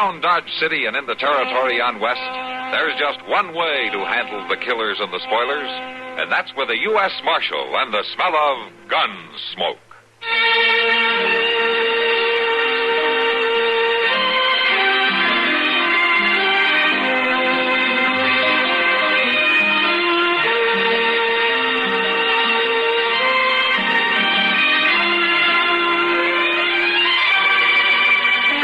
Around Dodge City and in the territory on West, there's just one way to handle the killers and the spoilers, and that's with a U.S. Marshal and the smell of Gunsmoke.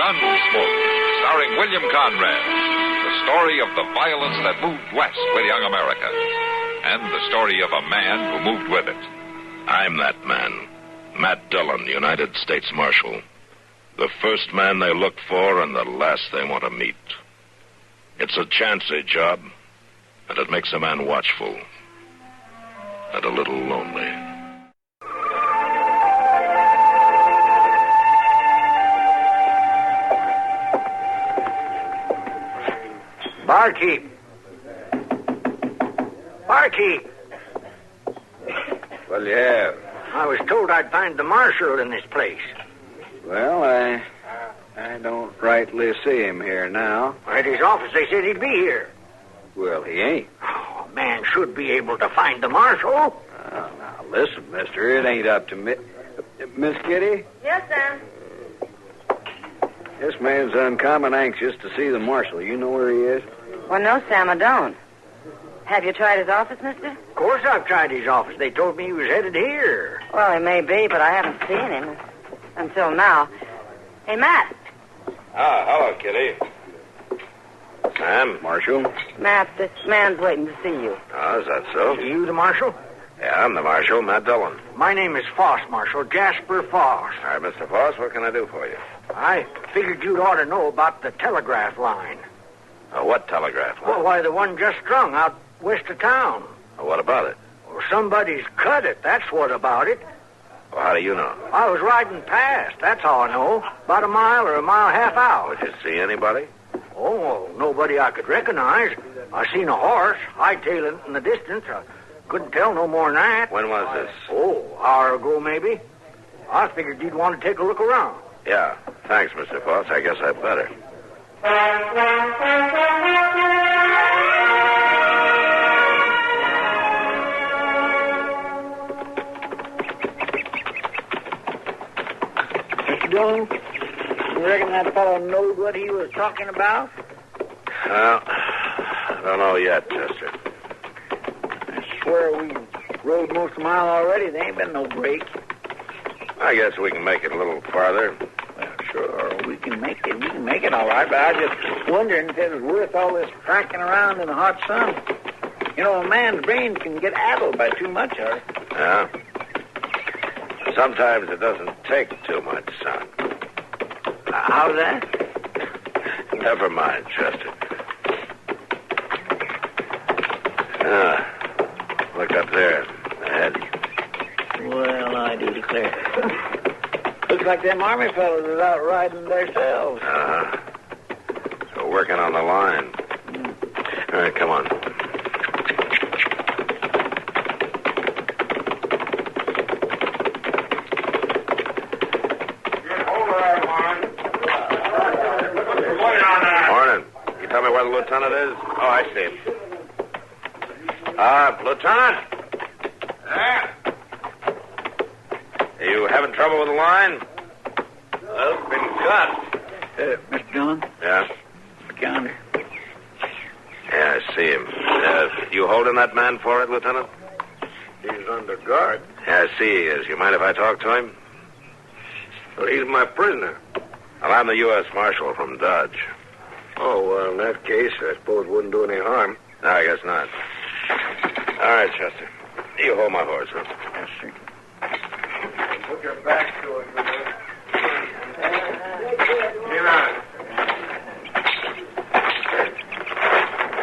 Gunsmoke, starring William Conrad. The story of the violence that moved west with young America. And the story of a man who moved with it. I'm that man. Matt Dillon, United States Marshal. The first man they look for and the last they want to meet. It's a chancy job, and it makes a man watchful. And a little lonely. Barkeep. Barkeep. What'll you have? I was told I'd find the marshal in this place. Well, I don't rightly see him here now. At his office, they said he'd be here. Well, he ain't. Oh, a man should be able to find the marshal. Now, listen, mister, it ain't up to me. Miss Kitty? Yes, Sam. This man's uncommon anxious to see the marshal. You know where he is? Well, no, Sam, I don't. Have you tried his office, mister? Of course I've tried his office. They told me he was headed here. Well, he may be, but I haven't seen him until now. Hey, Matt. Hello, Kitty. Sam? Marshal? Matt, this man's waiting to see you. Oh, is that so? Are you the marshal? Yeah, I'm the Marshal, Matt Dillon. My name is Foss, Marshal. Jasper Foss. All right, Mr. Foss, what can I do for you? I figured you'd ought to know about the telegraph line. What telegraph line? Well, why, the one just strung out west of town. What about it? Well, somebody's cut it. That's what about it. Well, how do you know? I was riding past. That's all I know. About a mile or a mile and a half out. Did you see anybody? Oh, well, nobody I could recognize. I seen a horse hightailing in the distance. I couldn't tell no more than that. When was this? Oh, an hour ago, maybe. I figured you'd want to take a look around. Yeah. Thanks, Mr. Foss. I guess I'd better. Mr. Dillon, you reckon that fellow knowed what he was talking about? Well, I don't know yet, Chester. I swear we rode most of the mile already. There ain't been no break. I guess we can make it a little farther. Well, sure, we can make it. We can make it all right, but I was just wondering if it was worth all this tracking around in the hot sun. You know, a man's brain can get addled by too much of it. Yeah? Sometimes it doesn't take too much, son. How's that? Never mind, Chester. Look up there, ahead. Well, I do declare. Looks like them army fellows is out riding themselves. So working on the line. All right, come on. Morning. You tell me where the lieutenant is? Oh, I see him. Lieutenant? Yeah? Are you having trouble with the line? Well, it's been cut. Mr. Dillon? Yeah? The counter. Yeah, I see him. You holding that man for it, Lieutenant? He's under guard. Yeah, I see he is. You mind if I talk to him? Well, he's my prisoner. Well, I'm the U.S. Marshal from Dodge. Oh, well, in that case, I suppose it wouldn't do any harm. No, I guess not. All right, Chester. You hold my horse, huh? Yes, sir. Put your back to it, Get on.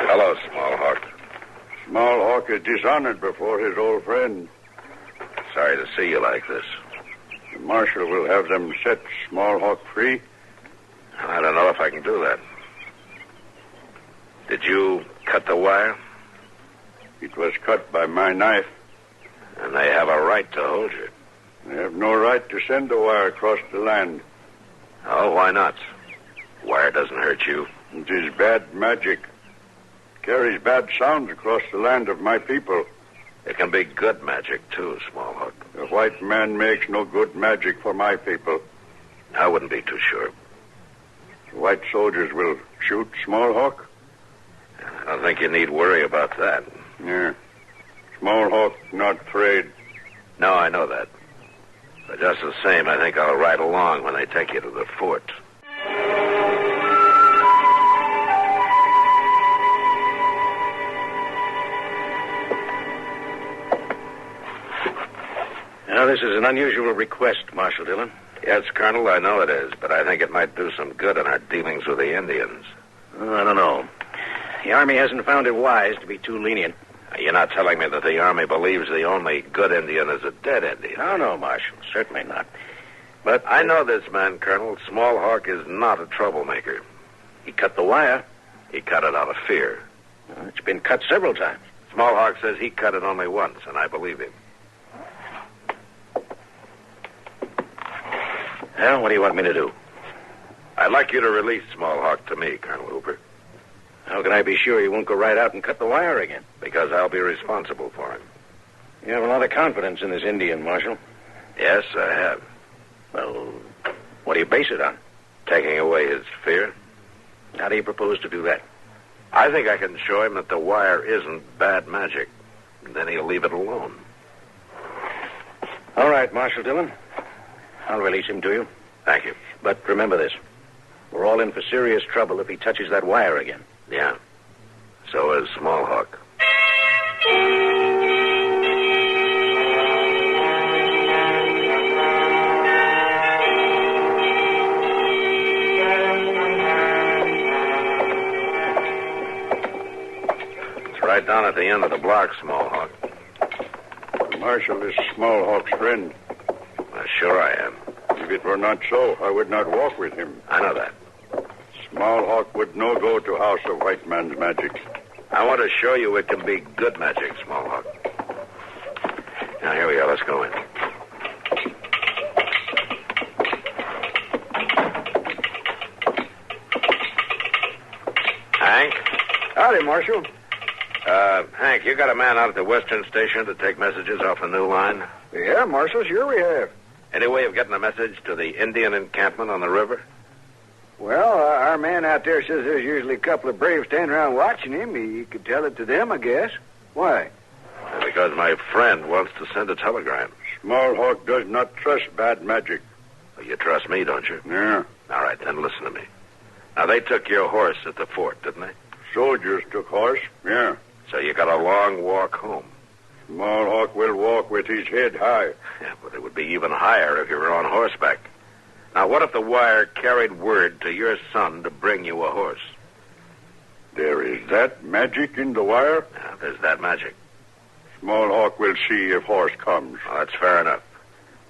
Hello, Small Hawk. Small Hawk is dishonored before his old friend. Sorry to see you like this. The marshal will have them set Small Hawk free. I don't know if I can do that. Did you cut the wire? It was cut by my knife. And they have a right to hold you. They have no right to send the wire across the land. Oh, why not? Wire doesn't hurt you. It is bad magic. Carries bad sounds across the land of my people. It can be good magic, too, Small Hawk. The white man makes no good magic for my people. I wouldn't be too sure. The white soldiers will shoot Small Hawk? I don't think you need worry about that. Yeah. Small Hawk not afraid. No, I know that. But just the same, I think I'll ride along when they take you to the fort. Now, this is an unusual request, Marshal Dillon. Yes, Colonel, I know it is, but I think it might do some good in our dealings with the Indians. I don't know. The Army hasn't found it wise to be too lenient. You're not telling me that the Army believes the only good Indian is a dead Indian? No, Marshal. Certainly not. But I know this man, Colonel. Small Hawk is not a troublemaker. He cut the wire. He cut it out of fear. It's been cut several times. Small Hawk says he cut it only once, and I believe him. Well, what do you want me to do? I'd like you to release Small Hawk to me, Colonel Hooper. How can I be sure he won't go right out and cut the wire again? Because I'll be responsible for him. You have a lot of confidence in this Indian, Marshal. Yes, I have. Well, what do you base it on? Taking away his fear. How do you propose to do that? I think I can show him that the wire isn't bad magic. And then he'll leave it alone. All right, Marshal Dillon. I'll release him to you. Thank you. But remember this. We're all in for serious trouble if he touches that wire again. Yeah. So is Small Hawk. It's right down at the end of the block, Small Hawk. The Marshal is Small Hawk's friend. Sure I am. If it were not so, I would not walk with him. I know that. Small Hawk would no go to house of white man's magic. I want to show you it can be good magic, Small Hawk. Now, here we go. Let's go in. Hank? Howdy, Marshal. Hank, you got a man out at the Western Station to take messages off the new line? Yeah, Marshal, sure we have. Any way of getting a message to the Indian encampment on the river? Well, our man out there says there's usually a couple of braves standing around watching him. He could tell it to them, I guess. Why? Because my friend wants to send a telegram. Small Hawk does not trust bad magic. Well, you trust me, don't you? Yeah. All right, then listen to me. Now, they took your horse at the fort, didn't they? Soldiers took horse. Yeah. So you got a long walk home. Small Hawk will walk with his head high. Yeah, but it would be even higher if you were on horseback. Now, what if the wire carried word to your son to bring you a horse? There is that magic in the wire? Yeah, there's that magic. Small Hawk will see if horse comes. Well, that's fair enough.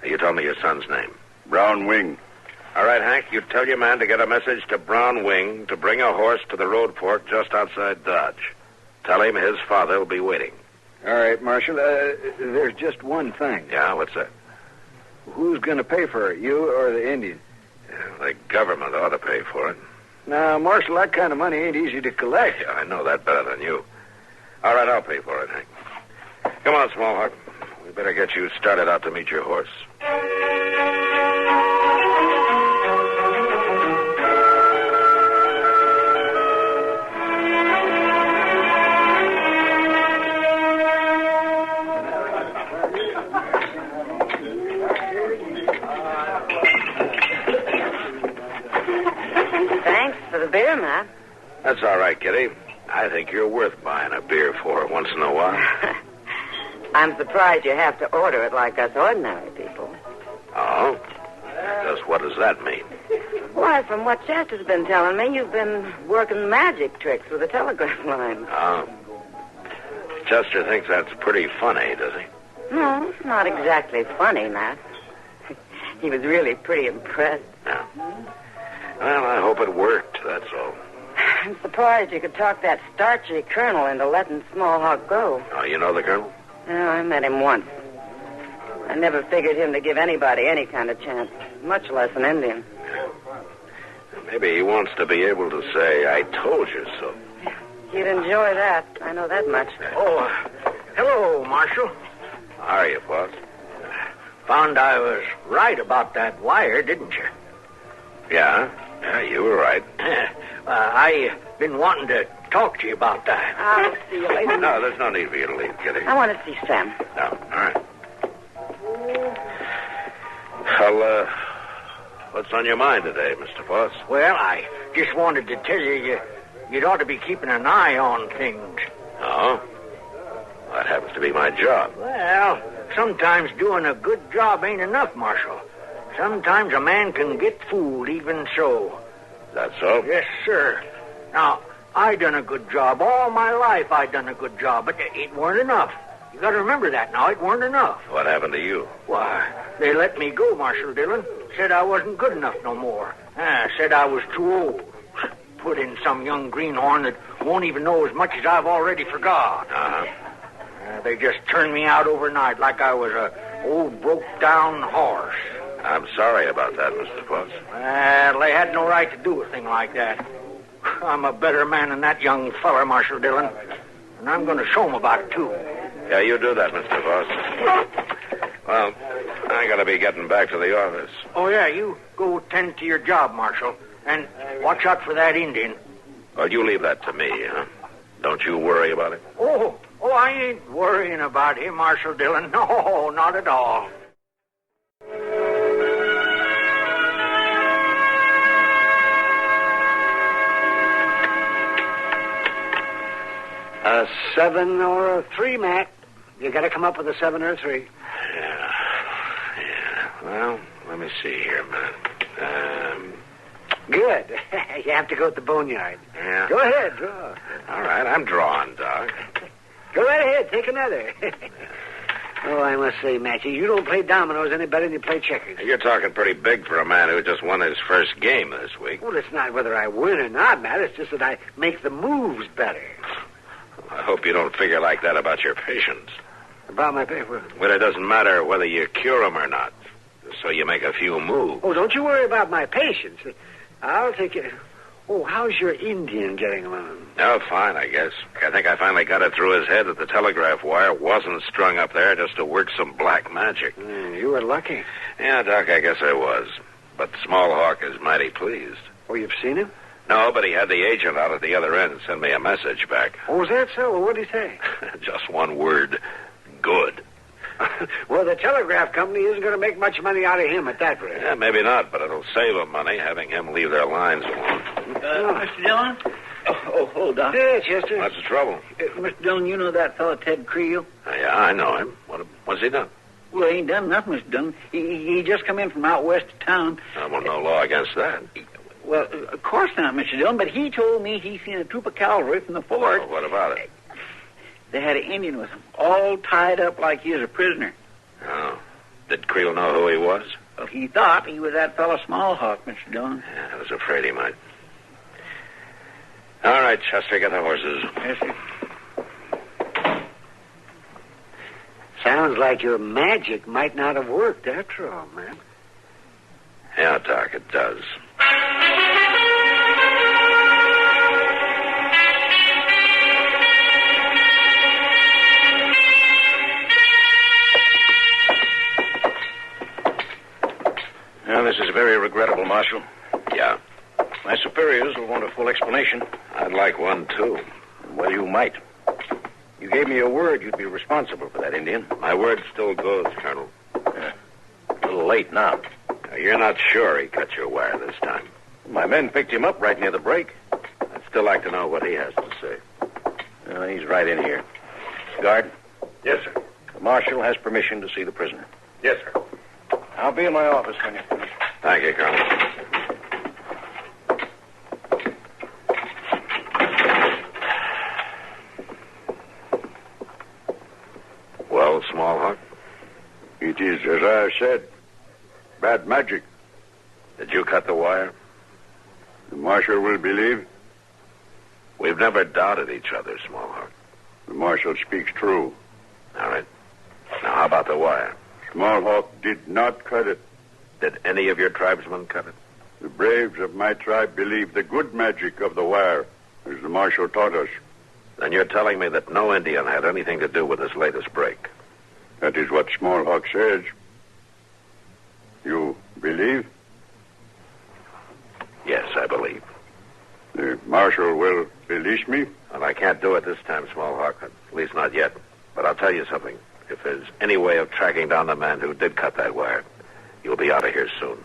Now, you told me your son's name. Brown Wing. All right, Hank, you tell your man to get a message to Brown Wing to bring a horse to the road fork just outside Dodge. Tell him his father will be waiting. All right, Marshal. There's just one thing. Yeah, what's that? Who's going to pay for it, you or the Indian? Yeah, the government ought to pay for it. Now, Marshal, that kind of money ain't easy to collect. Yeah, I know that better than you. All right, I'll pay for it, Hank. Come on, Small Hawk. We better get you started out to meet your horse. Thanks for the beer, Matt. That's all right, Kitty. I think you're worth buying a beer for once in a while. I'm surprised you have to order it like us ordinary people. Oh? Just what does that mean? Why, from what Chester's been telling me, you've been working magic tricks with the telegraph line. Oh. Chester thinks that's pretty funny, does he? No, not exactly funny, Matt. He was really pretty impressed. Yeah. Well, I hope it worked, that's all. I'm surprised you could talk that starchy colonel into letting Small Hawk go. Oh, you know the colonel? Yeah, I met him once. I never figured him to give anybody any kind of chance, much less an Indian. Maybe he wants to be able to say, I told you so. He'd enjoy that. I know that much. Oh, hello, Marshal. How are you, boss? Found I was right about that wire, didn't you? Yeah, you were right. I been wanting to talk to you about that. I'll see you later. No, there's no need for you to leave, Kitty. I want to see Sam. No, all right. Well, what's on your mind today, Mr. Foss? Well, I just wanted to tell you, you'd ought to be keeping an eye on things. Oh? That happens to be my job. Well, sometimes doing a good job ain't enough, Marshal. Sometimes a man can get fooled even so. That so? Yes, sir. Now, I done a good job. All my life I done a good job, but it weren't enough. You got to remember that now. It weren't enough. What happened to you? Why, they let me go, Marshal Dillon. Said I wasn't good enough no more. Said I was too old. Put in some young greenhorn that won't even know as much as I've already forgot. They just turned me out overnight like I was a old broke-down horse. I'm sorry about that, Mr. Foss. Well, they had no right to do a thing like that. I'm a better man than that young feller, Marshal Dillon. And I'm going to show him about it, too. Yeah, you do that, Mr. Foss. Well, I got to be getting back to the office. Oh, yeah, you go tend to your job, Marshal. And watch out for that Indian. Well, you leave that to me, huh? Don't you worry about it. Oh, I ain't worrying about him, Marshal Dillon. No, not at all. 7 or a 3, Mac. You got to come up with a 7 or a 3. Yeah. Well, let me see here, man. Good. You have to go at the boneyard. Yeah. Go ahead, draw. All right, I'm drawing, Doc. Go right ahead, take another. Oh, I must say, Matchy, you don't play dominoes any better than you play checkers. You're talking pretty big for a man who just won his first game this week. Well, it's not whether I win or not, Matt. It's just that I make the moves better. I hope you don't figure like that about your patients. About my paper? Well, it doesn't matter whether you cure them or not. So you make a few moves. Oh, don't you worry about my patients. I'll take it. Oh, how's your Indian getting along? Oh, fine, I guess. I think I finally got it through his head that the telegraph wire wasn't strung up there just to work some black magic. You were lucky. Yeah, Doc, I guess I was. But Small Hawk is mighty pleased. Oh, you've seen him? No, but he had the agent out at the other end send me a message back. Oh, is that so? Well, what did he say? Just one word. Good. Well, the telegraph company isn't going to make much money out of him at that rate. Yeah, maybe not, but it'll save them money having him leave their lines alone. Mr. Dillon? Oh, hold on. Yeah, Chester. What's the trouble? Mr. Dillon, you know that fellow Ted Creel? Yeah, I know him. What's he done? Well, he ain't done nothing, Mr. Dillon. He just come in from out west of town. Well, no law against that. Well, of course not, Mr. Dillon, but he told me he seen a troop of cavalry from the fort. Well, what about it? They had an Indian with him, all tied up like he was a prisoner. Oh. Did Creel know who he was? Well, he thought he was that fellow Small Hawk, Mr. Dillon. Yeah, I was afraid he might. All right, Chester, get the horses. Yes, sir. Sounds like your magic might not have worked after all, man. Yeah, Doc, it does. Now, this is very regrettable, Marshal. Yeah. My superiors will want a full explanation. I'd like one, too. Well, you might. You gave me your word you'd be responsible for that Indian. My word still goes, Colonel. A little late now. Now, you're not sure he cut your wire this time. My men picked him up right near the break. I'd still like to know what he has to say. He's right in here. Guard, Yes, sir. the Marshal has permission to see the prisoner. Yes, sir. I'll be in my office when you're finished. Thank you, Colonel. Well, Small Hawk, It is as I said. Bad magic. did you cut the wire? The marshal will believe. We've never doubted each other, Small Hawk. The marshal speaks true. All right. Now, how about the wire? Small Hawk did not cut it. Did any of your tribesmen cut it? The braves of my tribe believe the good magic of the wire, as the marshal taught us. Then you're telling me that no Indian had anything to do with this latest break? That is what Smallhawk says. You believe? Yes, I believe. The marshal will release me? And I can't do it this time, Smallhawk. At least not yet. But I'll tell you something. If there's any way of tracking down the man who did cut that wire, you'll be out of here soon.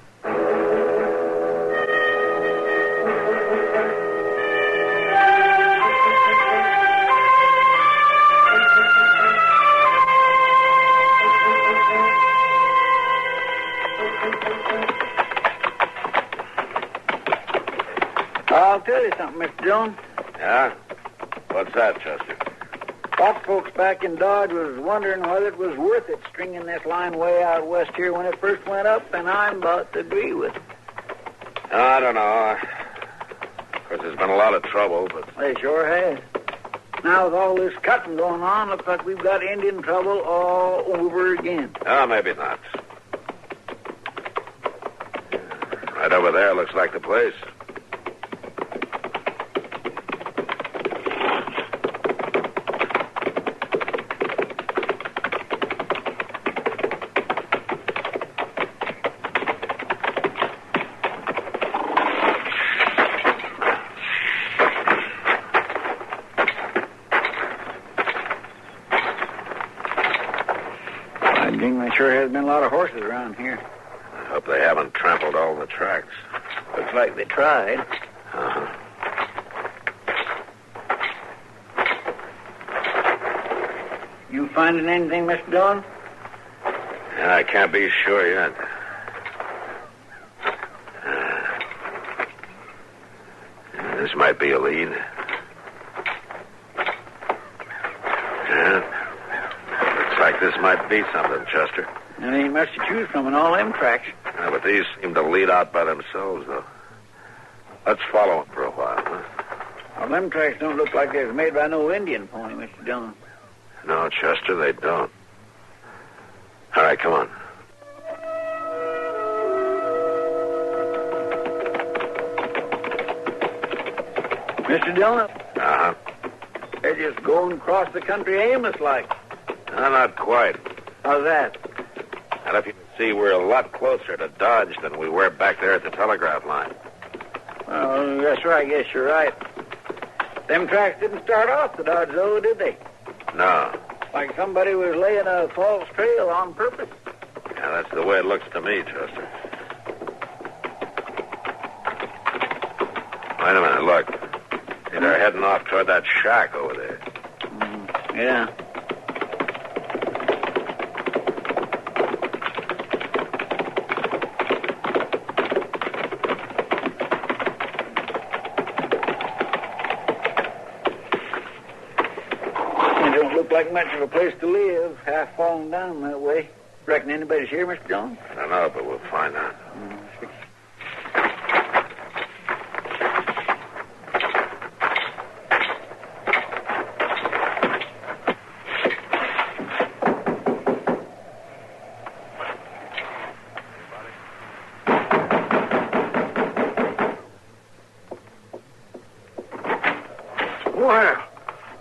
I'll tell you something, Mr. Dillon. Yeah? What's that, Chester? Lot of folks back in Dodge was wondering whether it was worth it stringing this line way out west here when it first went up, and I'm about to agree with it. I don't know. Of course, there's been a lot of trouble, but... They sure has. Now, with all this cutting going on, looks like we've got Indian trouble all over again. Oh, maybe not. Right over there looks like the place. Sure has been a lot of horses around here. I hope they haven't trampled all the tracks. Looks like they tried. Uh-huh. You finding anything, Mr. Dillon? Yeah, I can't be sure yet. This might be a lead. Like this might be something, Chester. There ain't much to choose from in all them tracks. Yeah, but these seem to lead out by themselves, though. Let's follow them for a while, huh? Well, them tracks don't look like they was made by no Indian pony, Mr. Dillon. No, Chester, they don't. All right, come on. Mr. Dillon? Uh-huh. They're just going across the country aimless-like. No, not quite. How's that? And if you can see, we're a lot closer to Dodge than we were back there at the telegraph line. Well, that's right. I guess you're right. Them tracks didn't start off the Dodge, though, did they? No. Like somebody was laying a false trail on purpose. Yeah, that's the way it looks to me, Chester. Wait a minute, look. See, they're heading off toward that shack over there. Yeah. Like much of a place to live, half falling down that way. Reckon anybody's here, Mr. Jones? I don't know, but we'll find out.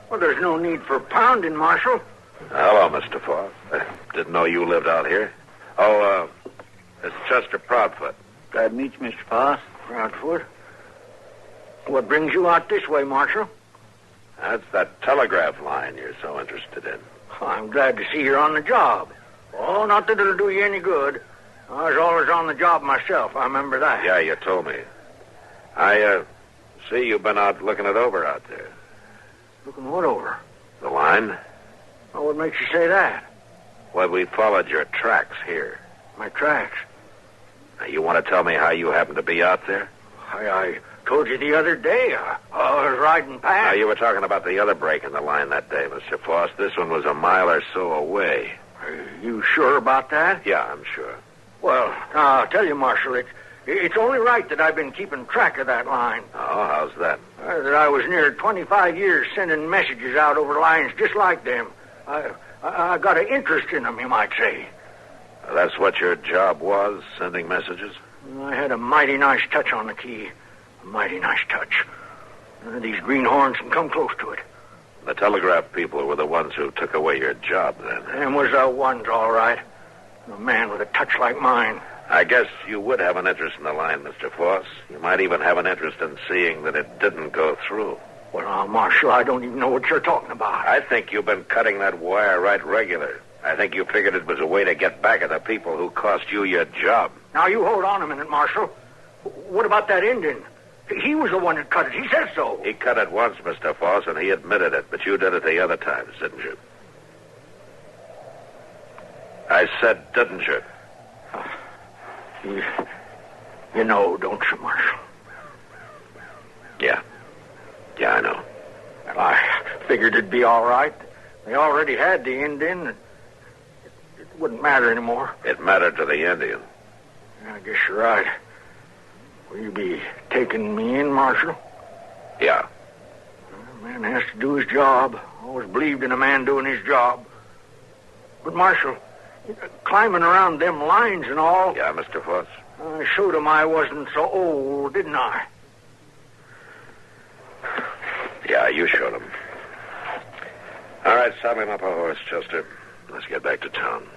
Well, there's no need for pounding, Marshal. Hello, Mr. Foss. I didn't know you lived out here. Oh, it's Chester Proudfoot. Glad to meet you, Mr. Foss. Proudfoot? What brings you out this way, Marshal? That's that telegraph line you're so interested in. I'm glad to see you're on the job. Oh, not that it'll do you any good. I was always on the job myself. I remember that. Yeah, you told me. I see you've been out looking it over out there. Looking what over? The line? Oh, what makes you say that? Well, we followed your tracks here. My tracks? Now, you want to tell me how you happened to be out there? I told you the other day. I was riding past. Now, you were talking about the other break in the line that day, Mr. Foss. This one was a mile or so away. Are you sure about that? Yeah, I'm sure. Well, I'll tell you, Marshal, it's only right that I've been keeping track of that line. Oh, how's that? That I was near 25 years sending messages out over lines just like them. I got an interest in them, you might say. That's what your job was, sending messages? I had a mighty nice touch on the key. A mighty nice touch. None of these greenhorns can come close to it. The telegraph people were the ones who took away your job, then. Them was the ones, all right. A man with a touch like mine. I guess you would have an interest in the line, Mr. Foss. You might even have an interest in seeing that it didn't go through. Well, now, Marshal, I don't even know what you're talking about. I think you've been cutting that wire right regular. I think you figured it was a way to get back at the people who cost you your job. Now, you hold on a minute, Marshal. What about that Indian? He was the one that cut it. He said so. He cut it once, Mr. Foss, and he admitted it, but you did it the other times, didn't you? I said, didn't you? You know, don't you, Marshal? Yeah. Yeah, I know. Well, I figured it'd be all right. They already had the Indian. It wouldn't matter anymore. It mattered to the Indian. I guess you're right. Will you be taking me in, Marshal? Yeah. A man has to do his job. Always believed in a man doing his job. But, Marshal, climbing around them lines and all... Yeah, Mr. Foss? I showed him I wasn't so old, didn't I? Yeah, you showed him. All right, saddle him up a horse, Chester. Let's get back to town.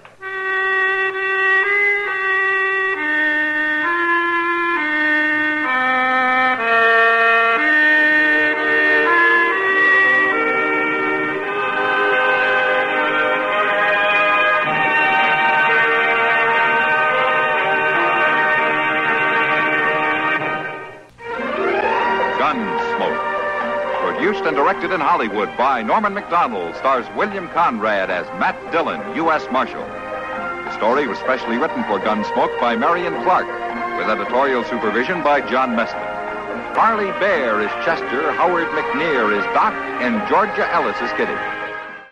Gunsmoke. Produced and directed in Hollywood by Norman Macdonald, stars William Conrad as Matt Dillon, U.S. Marshal. The story was specially written for Gunsmoke by Marion Clark, with editorial supervision by John Meston. Harley Bear is Chester, Howard McNear is Doc, and Georgia Ellis is Kitty.